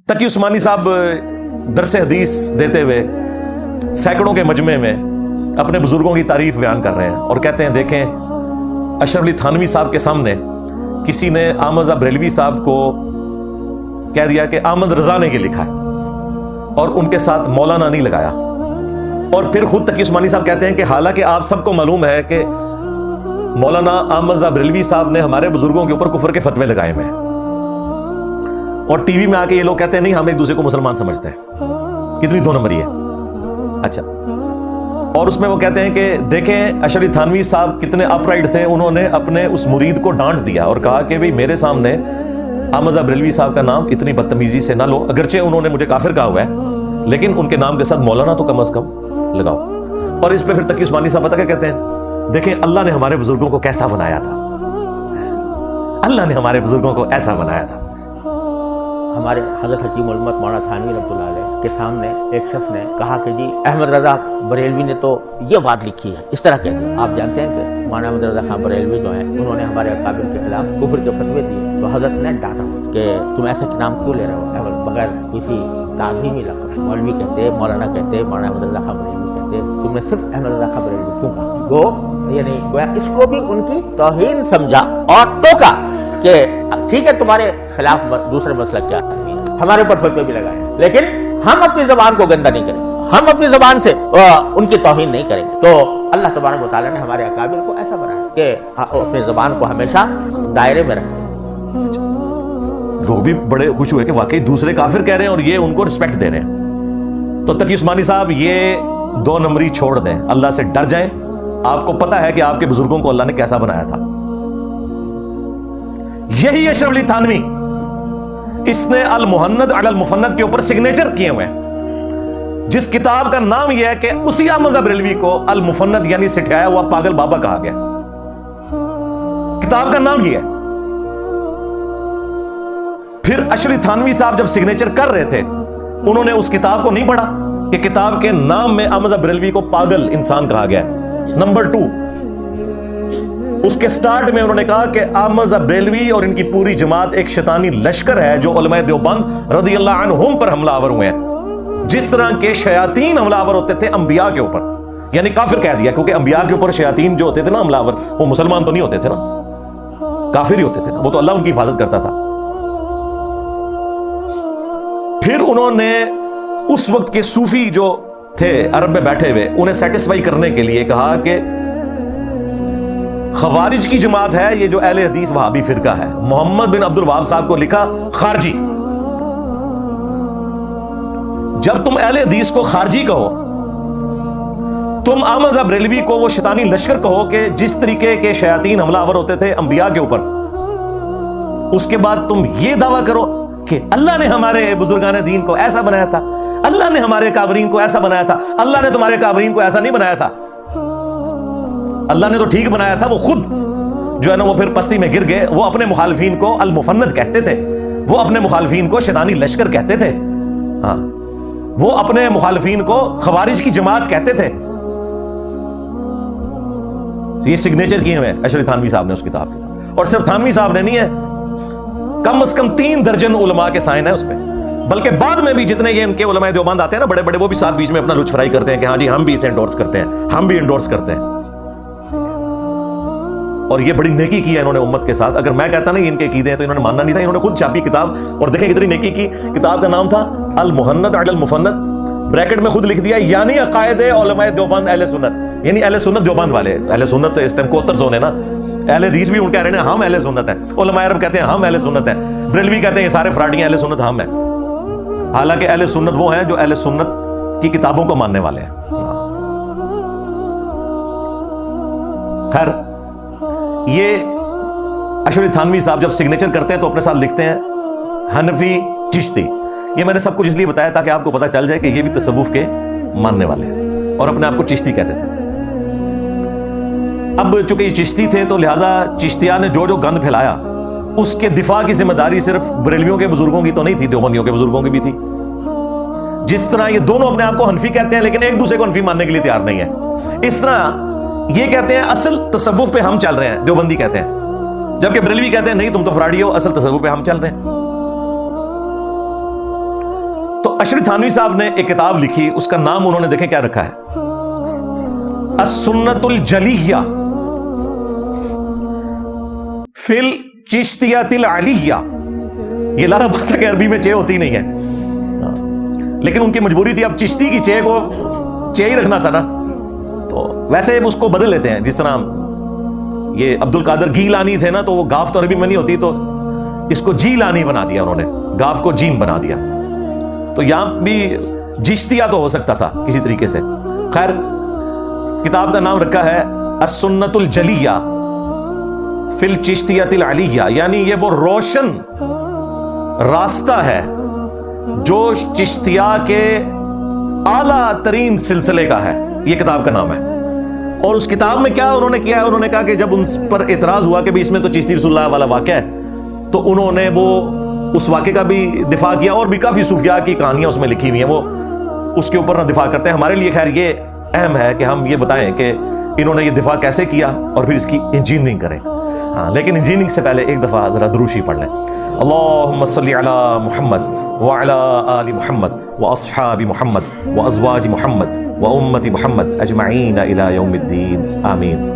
तकी उस्मानी साहब दरस हदीस देते हुए सैकड़ों के मजमे में अपने बुजुर्गों की तारीफ बयान कर रहे हैं और कहते हैं, देखें अशरफ अली थानवी साहब के सामने किसी ने अहमद रज़ा बरेलवी साहब को कह दिया कि अहमद रजा ने ये लिखा है और उनके साथ मौलाना नहीं लगाया। और फिर खुद तकी उस्मानी साहब कहते हैं कि हालांकि आप सबको मालूम है कि मौलाना अहमद रज़ा बरेलवी साहब ने हमारे बुजुर्गों के ऊपर कुफर के फतवे लगाए हुए हैं, और टीवी में आके ये लोग कहते हैं नहीं हम एक दूसरे को मुसलमान समझते हैं। कितनी दो नंबरी है। अच्छा, और उसमें वो कहते हैं कि देखें अशरफ अली थानवी साहब कितने अपराइट थे, उन्होंने अपने उस मुरीद को डांट दिया और कहा कि भाई मेरे सामने अहमद रज़ा बरेलवी साहब का नाम इतनी बदतमीजी से ना लो, अगरचे उन्होंने मुझे काफिर कहा हुआ है लेकिन उनके नाम के साथ मौलाना तो कम अज कम लगाओ। और इस पे फिर तकी उस्मानी साहब पता क्या कहते हैं, देखें अल्लाह ने हमारे बुजुर्गों को कैसा बनाया था, अल्लाह ने हमारे बुजुर्गों को ऐसा बनाया था। हमारे हज़रत हकीम उल उम्मत मौलाना थानवी रहमतुल्लाह अलैह के सामने एक शख्स ने कहा कि जी अहमद रज़ा बरेलवी ने तो ये बात लिखी है, इस तरह कहते हैं। आप जानते हैं कि मौलाना अहमद रज़ा खान बरेलवी जो हैं उन्होंने हमारे अकाबिर के खिलाफ कुफ्र के फतवे दिए, तो हज़रत ने डांटा कि तुम ऐसे नाम क्यों ले रहे हो बगैर किसी ताज़ीमी लक़ब। मौलवी कहते, मौलाना कहते, मौलाना अहमद रज़ा खान बरेलवी कहते, तुमने सिर्फ अहमद रज़ा खान बरेलवी क्यों कहा? वो यानी गोया इसको भी उनकी तौहीन समझा और टोका कि ठीक है तुम्हारे खिलाफ दूसरे मसलक क्या हमारे ऊपर फतवे भी लगाए, लेकिन हम अपनी ज़बान को गंदा नहीं करेंगे, हम अपनी ज़बान से उनकी तौहीन नहीं करेंगे। तो अल्लाह सुब्हानहू व तआला ने हमारे अकाबिर को ऐसा बनाया कि अपनी ज़बान को हमेशा दायरे में रखें। लोग भी बड़े खुश हुए कि वाकई दूसरे काफिर कह रहे हैं और ये उनको रिस्पेक्ट दे रहे हैं। तो तकी उस्मानी साहब ये दो नंबरी छोड़ दें, अल्लाह से डर जाएं। आपको पता है कि आपके बुजुर्गों को अल्लाह ने कैसा बनाया था। यही अशरफ अली थानवी, इसने अल मुहन्नद अल मुफन्नद के ऊपर सिग्नेचर किए हुए हैं, जिस किताब का नाम यह है कि उसी अहमद रज़ा बरेलवी को अल मुफन्नद यानी सिठाया हुआ पागल बाबा कहा गया। किताब का नाम यह है। फिर अशरफ अली थानवी साहब जब सिग्नेचर कर रहे थे उन्होंने उस किताब को नहीं पढ़ा कि किताब के नाम में अहमद रज़ा बरेलवी को पागल इंसान कहा गया है। नंबर 2, उसके स्टार्ट में उन्होंने कहा कि अहमद रज़ा बरेलवी और इनकी पूरी जमात एक शैतानी लश्कर है जो उलमाए देवबंद रज़ियल्लाहु अन्हुम पर हमलावर हुए हैं, जिस तरह के शयातीन हमलावर होते थे अंबिया के ऊपर। यानी काफिर कह दिया, क्योंकि अंबिया के ऊपर शयातीन जो होते थे ना हमलावर, वो मुसलमान तो नहीं होते थे ना, काफिर ही होते थे ना, वो तो अल्लाह उनकी हिफाजत करता था। फिर उन्होंने उस वक्त के सूफी जो थे अरब में बैठे हुए, उन्हें सेटिस्फाई करने के लिए कहा कि खवारिज की जमात है ये जो अहले हदीस वहाबी फिरका है, मोहम्मद बिन अब्दुल वहाब साहब को लिखा खारजी। जब तुम अहले हदीस को खारजी कहो, तुम अहमद रज़ा बरेलवी को वो शैतानी लश्कर कहो कि जिस तरीके के शयातीन हमलावर होते थे अंबिया के ऊपर, उसके बाद तुम ये दावा करो कि अल्लाह ने हमारे बुजुर्गान दीन को ऐसा बनाया था, अल्लाह ने हमारे काबरीन को ऐसा बनाया था। अल्लाह ने तुम्हारे काबरीन को ऐसा नहीं बनाया था, अल्लाह ने तो ठीक बनाया था। वो खुद जो है ना वो फिर पस्ती में गिर गए। वो अपने मुखालिफीन को अल मुफन्नद कहते थे, वो अपने मुखालिफीन को शैतानी लश्कर कहते थे, हाँ, वो अपने मुखालिफीन को खवारिज की जमात कहते थे। तो ये सिग्नेचर किए हुए अशरफ अली थानवी साहब ने उस किताब के, और सिर्फ थानवी साहब ने नहीं है, कम से कम 3 दर्जन उलमा के साइन है उसमें। बल्कि बाद में भी जितने ये इनके उलमाए देवबंद आते हैं ना बड़े बड़े, वो भी साथ बीच में अपना लुत्फराई करते हैं कि हाँ जी हम भी इसे एंडोर्स करते हैं, हम भी एंडोर्स करते हैं। और ये बड़ी नेकी की है इन्होंने उम्मत के साथ। अगर मैं कहता ना इनके कीदे हैं तो इन्होंने मानना नहीं था। इन्होंने खुद छापी किताब और देखें कितनी नेकी की। किताब का नाम था अल मुहन्नद अल मुफन्नद, ब्रैकेट में खुद लिख दिया यानी अकायदे उलमाए देवबंद अहले सुन्नत, यानी अहले सुन्नत देवबंद वाले। अहले सुन्नत तो इस टाइम कोतर जोन है ना, अहले हदीस भी उनके रहे हैं हम अहले सुन्नत हैं, उलमाए अरब कहते हैं हम अहले सुन्नत हैं, बरेलवी कहते हैं ये सारे फ्राडियां अहले सुन्नत हम हैं। हालांकि अहले सुन्नत वो हैं जो अहले सुन्नत की किताबों को मानने वाले हैं। खैर, ये अशरफ अली थानवी साहब जब सिग्नेचर करते हैं तो अपने साथ लिखते हैं हनफी चिश्ती। ये मैंने सब कुछ इसलिए बताया ताकि आपको पता चल जाए कि ये भी तसव्वुफ के मानने वाले हैं और अपने आप को चिश्ती कहते थे। अब चूंकि ये चिश्ती थे तो लिहाजा चिश्तिया ने जो जो गंद फैलाया उसके दिफा की जिम्मेदारी सिर्फ बरेलवियों के बुजुर्गों की तो नहीं थी, देवबंदियों के बुजुर्गों की भी थी। जिस तरह ये दोनों अपने आप को हनफी कहते हैं लेकिन एक दूसरे को हनफी मानने के लिए तैयार नहीं है, इस तरह ये कहते हैं असल तसव्वुफ पे हम चल रहे हैं, देवबंदी कहते हैं, जबकि बरेलवी कहते हैं नहीं तुम तो फ्राडी हो, असल तसव्वुफ पे हम चल रहे हैं। अशरफ थानवी साहब ने एक किताब लिखी, उसका नाम उन्होंने देखें क्या रखा है, अस्सुन्नतुल जलिया फिल चिश्तियतिल अलिया। ये लारा बात है कि अरबी में चे होती नहीं है, लेकिन उनकी मजबूरी थी, अब चिश्ती की चे को चे ही रखना था ना, तो वैसे उसको बदल लेते हैं। जिस तरह ये अब्दुल कादर गीलानी थे ना, तो वो गाफ तो अरबी में नहीं होती, तो इसको जीलानी बना दिया उन्होंने, गाफ को जीम बना दिया। तो यहां भी जिश्तिया तो हो सकता था किसी तरीके से। खैर, किताब का नाम रखा है अस्सुन्नतुल जलिया फिल चिश्तियतिल अलिया, यानी ये वो रोशन रास्ता है जो चिश्तिया के आला तरीन सिलसिले का है, ये किताब का नाम है। और उस किताब में क्या उन्होंने किया है, उन्होंने कहा कि जब उन पर एतराज हुआ कि भी इसमें तो चिश्ती रसूलुल्लाह वाला वाक़या है, तो उन्होंने वो उस वाक़े का भी दिफा किया, और भी काफी सूफिया की कहानियां उसमें लिखी हुई हैं, वो उसके ऊपर ना दिफा करते हैं। हमारे लिए खैर ये अहम है कि हम ये बताएं कि इन्होंने ये दिफा कैसे किया और फिर इसकी इंजीनियरिंग करें। हाँ, लेकिन इंजीनियरिंग से पहले एक दफा जरा दुरूशी पढ़ लें। अल्लाहुम्मा सल्ली अला मुहम्मद व अला आलि मुहम्मद व अस्हाबि मुहम्मद व अज़वाजि मुहम्मद व उम्मति मुहम्मद अजमईन इला यौमिद्दीन, आमीन।